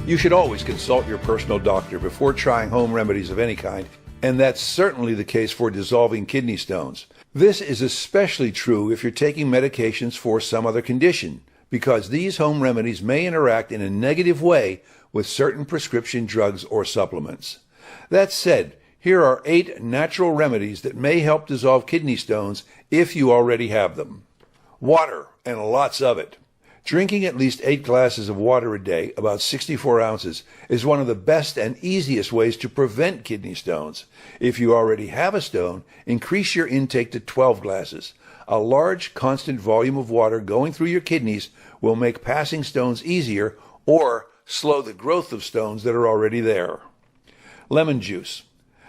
You should always consult your personal doctor before trying home remedies of any kind, and that's certainly the case for dissolving kidney stones. This is especially true if you're taking medications for some other condition, because these home remedies may interact in a negative way with certain prescription drugs or supplements. That said, here are 8 natural remedies that may help dissolve kidney stones if you already have them. Water, and lots of it. Drinking at least 8 glasses of water a day, about 64 ounces, is one of the best and easiest ways to prevent kidney stones. If you already have a stone, increase your intake to 12 glasses. A large, constant volume of water going through your kidneys will make passing stones easier or slow the growth of stones that are already there. Lemon juice.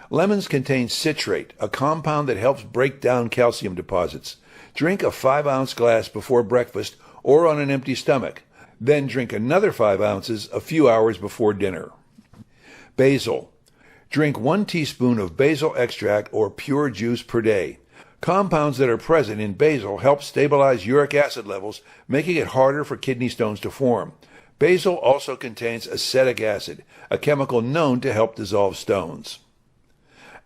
Lemons contain citrate, a compound that helps break down calcium deposits. Drink a 5-ounce glass before breakfast or on an empty stomach. Then drink another 5 ounces a few hours before dinner. Basil. Drink 1 teaspoon of basil extract or pure juice per day. Compounds that are present in basil help stabilize uric acid levels, making it harder for kidney stones to form. Basil also contains acetic acid, a chemical known to help dissolve stones.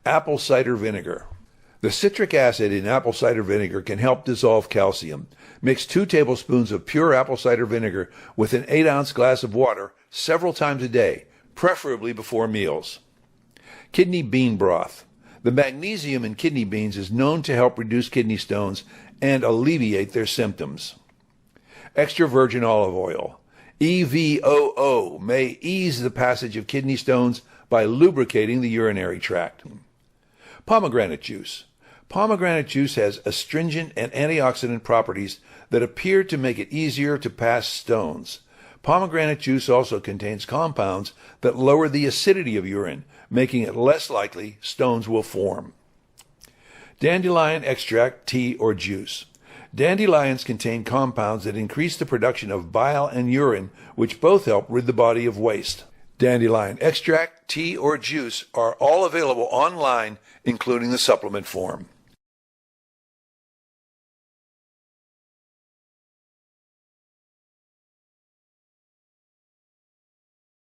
Apple cider vinegar. The citric acid in apple cider vinegar can help dissolve calcium. Mix 2 tablespoons of pure apple cider vinegar with an 8-ounce glass of water several times a day, preferably before meals. Kidney bean broth. The magnesium in kidney beans is known to help reduce kidney stones and alleviate their symptoms. Extra virgin olive oil. EVOO may ease the passage of kidney stones by lubricating the urinary tract. Pomegranate juice. Pomegranate juice has astringent and antioxidant properties that appear to make it easier to pass stones. Pomegranate juice also contains compounds that lower the acidity of urine, making it less likely stones will form. Dandelion extract, tea, or juice. Dandelions contain compounds that increase the production of bile and urine, which both help rid the body of waste. Dandelion extract, tea, or juice are all available online, including the supplement form.